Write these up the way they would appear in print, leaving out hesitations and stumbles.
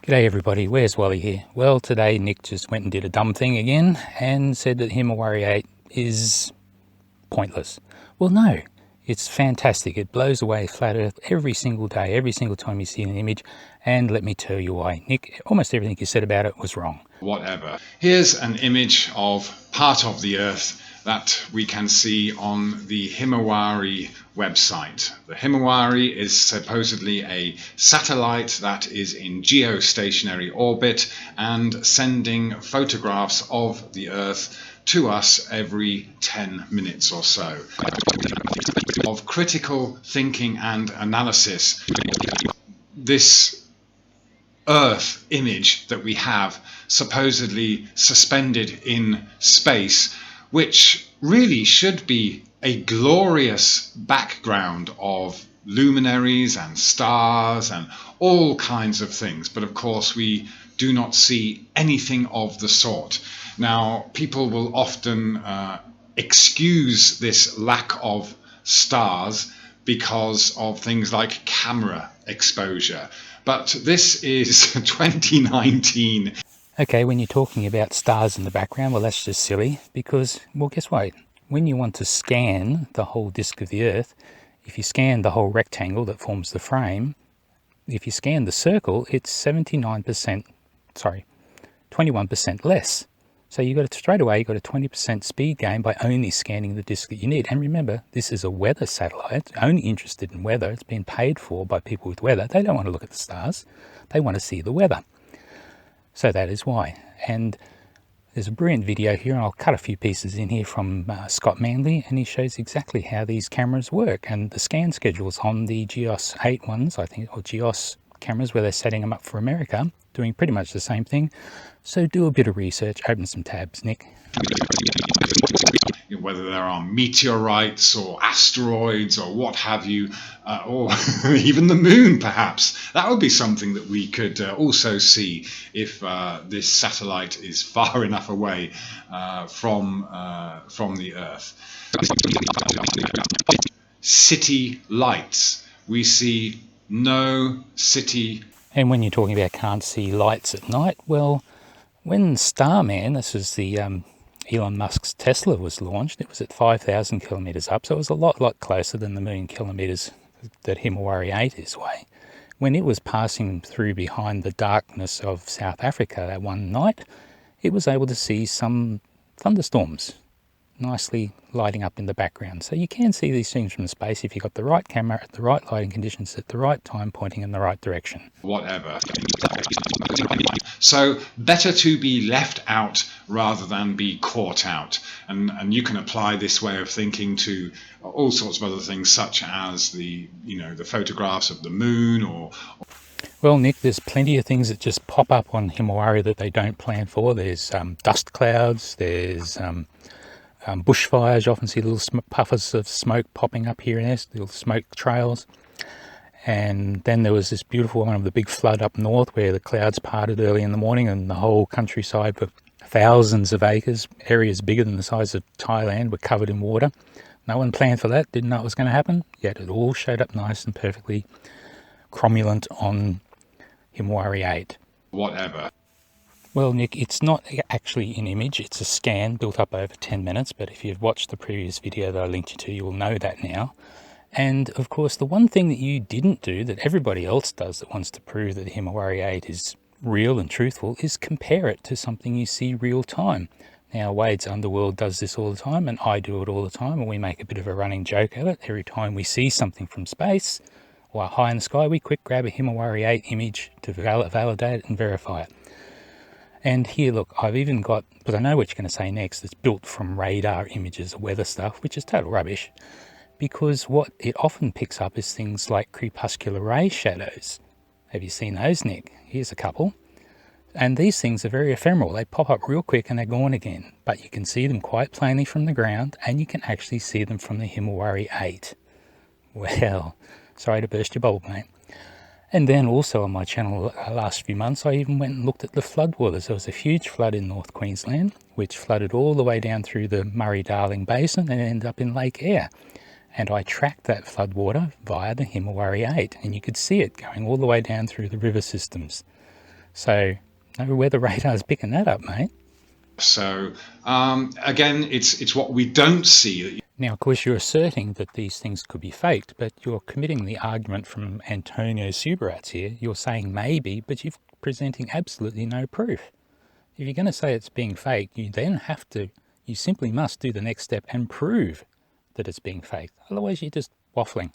G'day everybody, where's Wally here? Well, today Nick just went and did a dumb thing again and said that Himawari8 is pointless. Well, no, it's fantastic. It blows away flat Earth every single day, every single time you see an image. And let me tell you why. Nick, almost everything you said about it was wrong. Whatever. Here's an image of part of the Earth that we can see on the Himawari website. The Himawari is supposedly a satellite that is in geostationary orbit and sending photographs of the Earth to us every 10 minutes or so. Of critical thinking and analysis, this Earth image that we have supposedly suspended in space, which really should be a glorious background of luminaries and stars and all kinds of things. But of course, we do not see anything of the sort. Now, people will often excuse this lack of stars because of things like camera exposure. But this is 2019. Okay, when you're talking about stars in the background, well, that's just silly because, well, guess what? When you want to scan the whole disk of the Earth, if you scan the whole rectangle that forms the frame, if you scan the circle, it's 21% less. So you got straight away, you got a 20% speed gain by only scanning the disk that you need. And remember, this is a weather satellite, only interested in weather. It's been paid for by people with weather. They don't want to look at the stars. They want to see the weather. So that is why. And there's a brilliant video here, and I'll cut a few pieces in here from Scott Manley, and he shows exactly how these cameras work and the scan schedules on the GEOS 8 ones, I think, or GEOS cameras where they're setting them up for America, doing pretty much the same thing. So do a bit of research, open some tabs, Nick. Whether there are meteorites or asteroids or what have you, or even the moon perhaps. That would be something that we could also see if this satellite is far enough away from the Earth. City lights. We see no city. And when you're talking about can't see lights at night, well, when Starman, this is the Elon Musk's Tesla, was launched, it was at 5,000 kilometres up, so it was a lot closer than the million kilometres that Himawari8 is away. When it was passing through behind the darkness of South Africa that one night, it was able to see some thunderstorms nicely lighting up in the background. So you can see these things from space if you've got the right camera at the right lighting conditions at the right time, pointing in the right direction. Whatever. So better to be left out rather than be caught out. And you can apply this way of thinking to all sorts of other things, such as the photographs of the moon or. Well, Nick, there's plenty of things that just pop up on Himawari that they don't plan for. There's dust clouds, there's bushfires. You often see little puffers of smoke popping up here and there, little smoke trails. And then there was this beautiful one of the big flood up north where the clouds parted early in the morning and the whole countryside for thousands of acres, areas bigger than the size of Thailand, were covered in water. No one planned for that, didn't know it was going to happen, yet it all showed up nice and perfectly cromulent on Himawari8. Whatever. Well, Nick, it's not actually an image, it's a scan built up over 10 minutes, but if you've watched the previous video that I linked you to, you will know that now. And of course, the one thing that you didn't do that everybody else does that wants to prove that the Himawari8 is real and truthful is compare it to something you see real time. Now, Wade's Underworld does this all the time, and I do it all the time, and we make a bit of a running joke of it. Every time we see something from space or high in the sky, we quick grab a Himawari8 image to validate it and verify it. And here, look, I've even got, because I know what you're going to say next, it's built from radar images, weather stuff, which is total rubbish, because what it often picks up is things like crepuscular ray shadows. Have you seen those, Nick? Here's a couple. And these things are very ephemeral. They pop up real quick and they're gone again. But you can see them quite plainly from the ground, and you can actually see them from the Himawari8. Well, sorry to burst your bubble, mate. And then also on my channel the last few months, I even went and looked at the floodwaters. There was a huge flood in North Queensland, which flooded all the way down through the Murray-Darling Basin and ended up in Lake Eyre. And I tracked that floodwater via the Himawari8, and you could see it going all the way down through the river systems. So no weather radar's picking that up, mate. So again, it's what we don't see. Now, of course, you're asserting that these things could be faked, but you're committing the argument from Antonio Subarats here. You're saying maybe, but you're presenting absolutely no proof. If you're going to say it's being faked, you then have to, you simply must do the next step and prove that it's being faked. Otherwise, you're just waffling.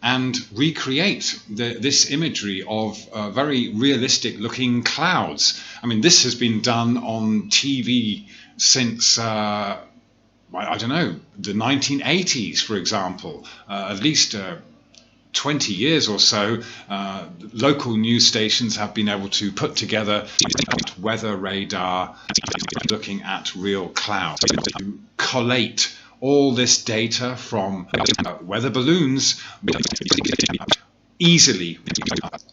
And recreate this imagery of very realistic looking clouds. I mean, this has been done on TV since, I don't know, the 1980s, for example, at least 20 years or so. Local news stations have been able to put together weather radar looking at real clouds, to collate all this data from weather balloons, easily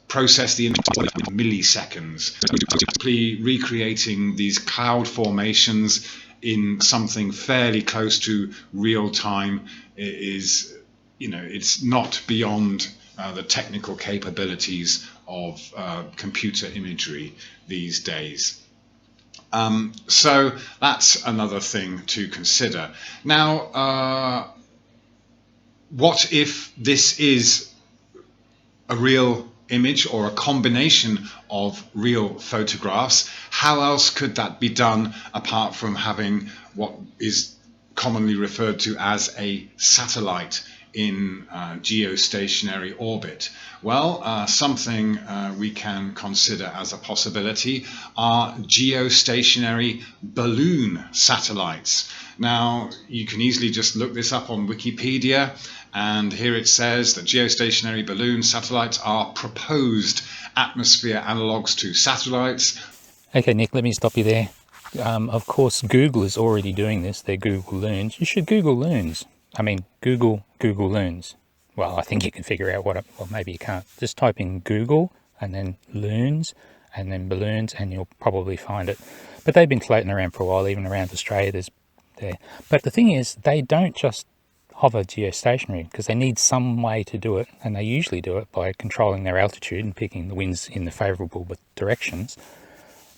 process the information in milliseconds, simply recreating these cloud formations in something fairly close to real time is, it's not beyond the technical capabilities of computer imagery these days. So that's another thing to consider. Now, what if this is a real image or a combination of real photographs? How else could that be done apart from having what is commonly referred to as a satellite in geostationary orbit? Well, something we can consider as a possibility are geostationary balloon satellites. Now, you can easily just look this up on Wikipedia, and here it says that geostationary balloon satellites are proposed atmosphere analogues to satellites. Okay, Nick, let me stop you there. Of course, Google is already doing this. They're Google Loons. You should Google Loons. Google Loons. Well, I think you can figure out well, maybe you can't. Just type in Google and then loons and then balloons and you'll probably find it. But they've been floating around for a while, even around Australia. But the thing is, they don't just hover geostationary because they need some way to do it. And they usually do it by controlling their altitude and picking the winds in the favourable directions.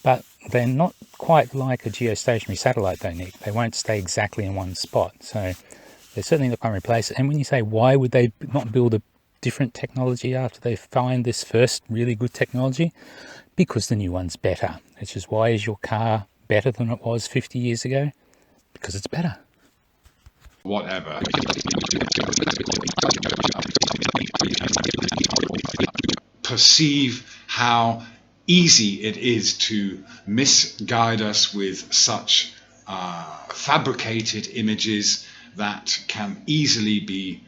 But they're not quite like a geostationary satellite though, Nick. They won't stay exactly in one spot. So they're certainly not going to replace it. And when you say, why would they not build a different technology after they find this first really good technology? Because the new one's better. It's just, why is your car better than it was 50 years ago? Because it's better. Whatever. Perceive how easy it is to misguide us with such fabricated images that can easily be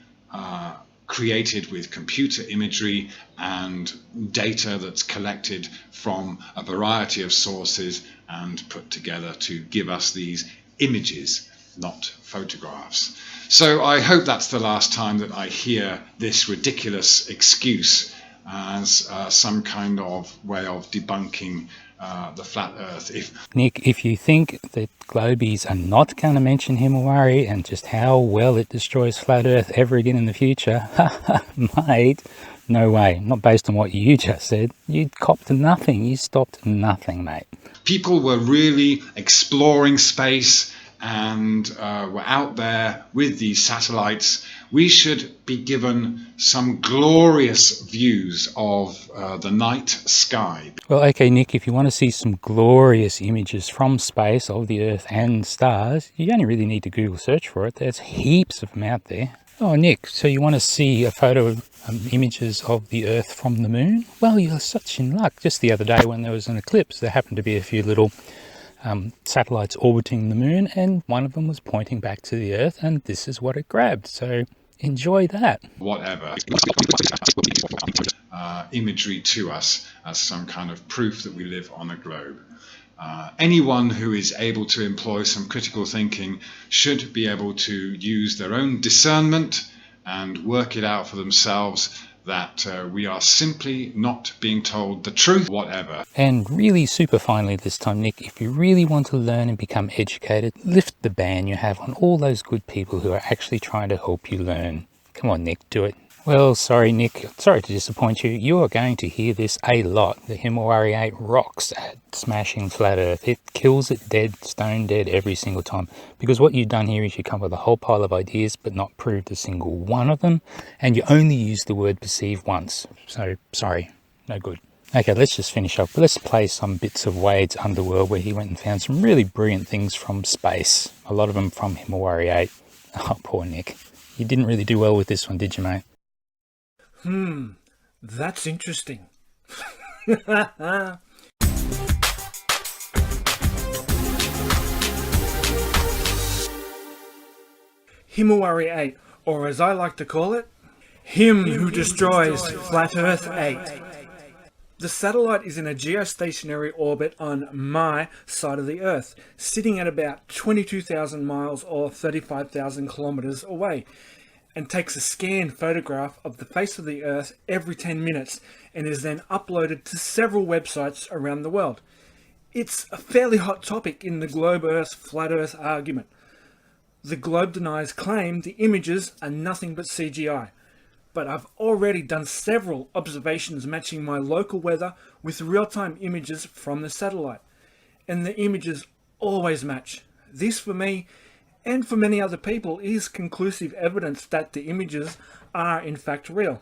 created with computer imagery and data that's collected from a variety of sources and put together to give us these images, not photographs. So I hope that's the last time that I hear this ridiculous excuse as some kind of way of debunking the flat earth. Nick, if you think that globies are not going to mention Himawari and just how well it destroys flat earth ever again in the future, mate, no way. Not based on what you just said. You copped nothing. You stopped nothing, mate. People were really exploring space and were out there with these satellites. We should be given some glorious views of the night sky. Well, okay, Nick, if you want to see some glorious images from space of the Earth and stars, you only really need to Google search for it. There's heaps of them out there. Oh, Nick, so you want to see a photo of images of the Earth from the moon? Well, you're such in luck. Just the other day when there was an eclipse, there happened to be a few little satellites orbiting the moon, and one of them was pointing back to the Earth, and this is what it grabbed. So enjoy that. Whatever. Imagery to us as some kind of proof that we live on a globe. Anyone who is able to employ some critical thinking should be able to use their own discernment and work it out for themselves that we are simply not being told the truth, whatever. And really super finally this time, Nick, if you really want to learn and become educated, lift the ban you have on all those good people who are actually trying to help you learn. Come on, Nick, do it. Well, sorry, Nick. Sorry to disappoint you. You are going to hear this a lot. The Himawari8 rocks at smashing flat Earth. It kills it dead, stone dead every single time. Because what you've done here is you come with a whole pile of ideas, but not proved a single one of them, and you only use the word perceive once. So, sorry, no good. Okay, let's just finish up. Let's play some bits of Wade's Underworld where he went and found some really brilliant things from space. A lot of them from Himawari8. Oh, poor Nick. You didn't really do well with this one, did you, mate? That's interesting. Himawari8, or as I like to call it, Him Who Destroys Flat Earth 8. The satellite is in a geostationary orbit on my side of the Earth, sitting at about 22,000 miles or 35,000 kilometers away, and takes a scanned photograph of the face of the Earth every 10 minutes and is then uploaded to several websites around the world. It's a fairly hot topic in the globe Earth, flat Earth argument. The globe deniers claim the images are nothing but CGI, but I've already done several observations matching my local weather with real-time images from the satellite, and the images always match. This, for me, and for many other people, is conclusive evidence that the images are in fact real.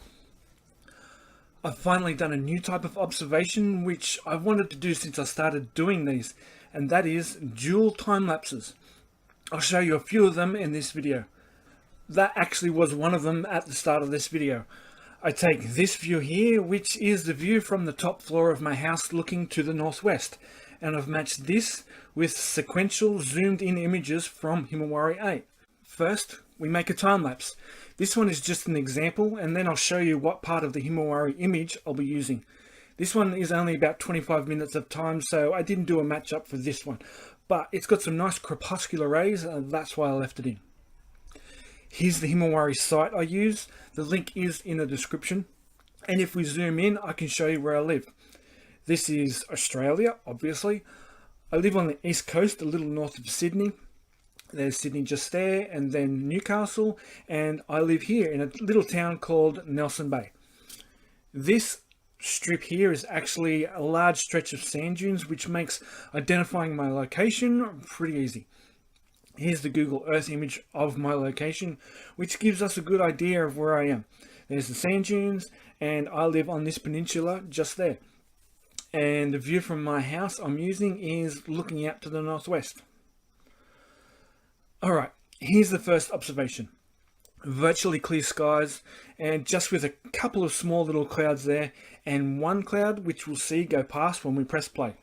I've finally done a new type of observation which I've wanted to do since I started doing these, and that is dual time lapses. I'll show you a few of them in this video. That actually was one of them at the start of this video. I take this view here, which is the view from the top floor of my house looking to the northwest, and I've matched this with sequential zoomed in images from Himawari8. First, we make a time lapse. This one is just an example, and then I'll show you what part of the Himawari image I'll be using. This one is only about 25 minutes of time, so I didn't do a matchup for this one, but it's got some nice crepuscular rays, and that's why I left it in. Here's the Himawari site I use. The link is in the description, and if we zoom in, I can show you where I live. This is Australia, obviously. I live on the east coast, a little north of Sydney. There's Sydney just there, and then Newcastle, and I live here in a little town called Nelson Bay. This strip here is actually a large stretch of sand dunes, which makes identifying my location pretty easy. Here's the Google Earth image of my location, which gives us a good idea of where I am. There's the sand dunes, and I live on this peninsula just there. And the view from my house I'm using is looking out to the northwest. Alright, here's the first observation. Virtually clear skies, and just with a couple of small little clouds there, and one cloud which we'll see go past when we press play.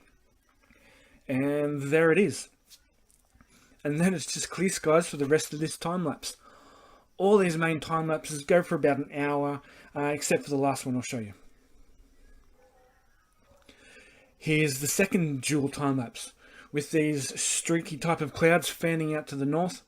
And there it is. And then it's just clear skies for the rest of this time lapse. All these main time lapses go for about an hour, except for the last one I'll show you. Here's the second dual time lapse, with these streaky type of clouds fanning out to the north.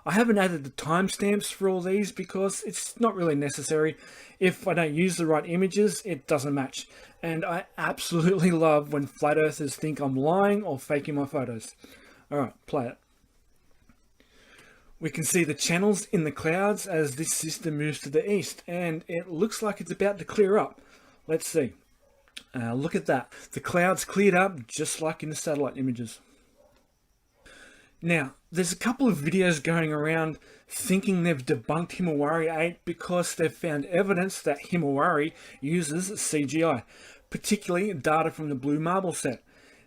I haven't added the timestamps for all these because it's not really necessary. If I don't use the right images, it doesn't match. And I absolutely love when flat earthers think I'm lying or faking my photos. Alright, play it. We can see the channels in the clouds as this system moves to the east, and it looks like it's about to clear up. Let's see. Look at that. The clouds cleared up just like in the satellite images. Now, there's a couple of videos going around thinking they've debunked Himawari8 because they've found evidence that Himawari uses CGI, particularly data from the Blue Marble set.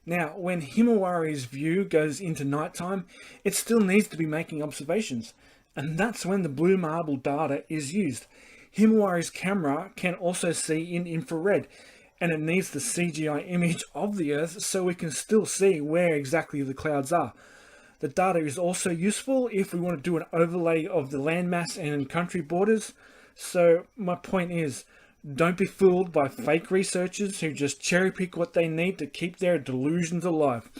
Now, when Himawari's view goes into nighttime, it still needs to be making observations, and that's when the Blue Marble data is used. Himawari's camera can also see in infrared, and it needs the CGI image of the Earth so we can still see where exactly the clouds are. The data is also useful if we want to do an overlay of the landmass and country borders. So my point is, don't be fooled by fake researchers who just cherry pick what they need to keep their delusions alive.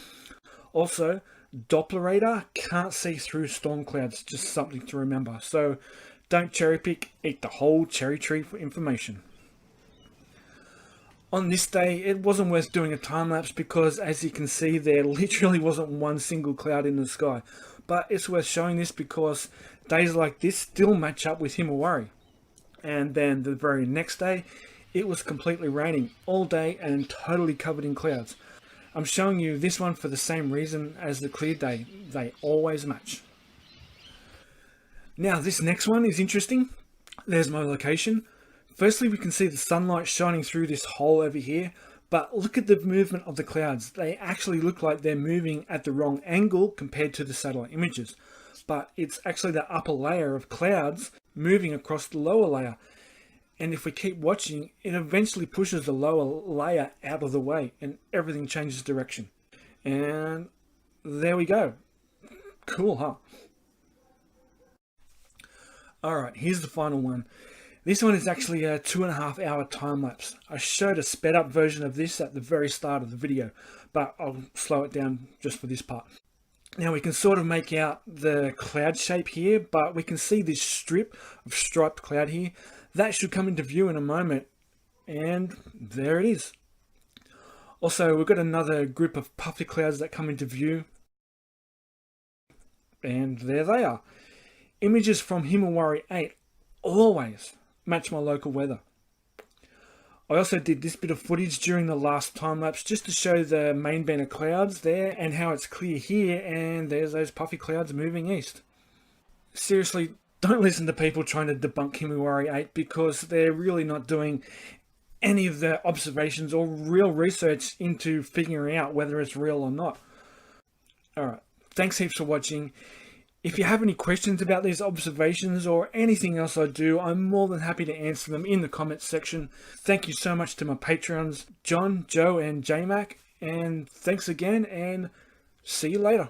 Also, Doppler radar can't see through storm clouds, just something to remember. So don't cherry pick, eat the whole cherry tree for information. On this day, it wasn't worth doing a time lapse because, as you can see, there literally wasn't one single cloud in the sky. But it's worth showing this because days like this still match up with Himawari. and then the very next day it was completely raining all day and totally covered in clouds. I'm showing you this one for the same reason as the clear day. They always match. Now this next one is interesting. There's my location. Firstly, we can see the sunlight shining through this hole over here, but look at the movement of the clouds. They actually look like they're moving at the wrong angle compared to the satellite images, but it's actually the upper layer of clouds moving across the lower layer. And if we keep watching, it eventually pushes the lower layer out of the way and everything changes direction. And there we go. Cool, huh? Alright, here's the final one. This one is actually a 2.5 hour time lapse. I showed a sped up version of this at the very start of the video, but I'll slow it down just for this part. Now we can sort of make out the cloud shape here, but we can see this strip of striped cloud here. That should come into view in a moment, and there it is. Also, we've got another group of puffy clouds that come into view, and there they are. Images from Himawari8 always match my local weather. I also did this bit of footage during the last time lapse just to show the main band of clouds there and how it's clear here, and there's those puffy clouds moving east. Seriously, don't listen to people trying to debunk Himawari8 because they're really not doing any of the observations or real research into figuring out whether it's real or not. Alright, thanks heaps for watching. If you have any questions about these observations or anything else I do, I'm more than happy to answer them in the comments section. Thank you so much to my patrons, John, Joe and JMac, and thanks again, and see you later.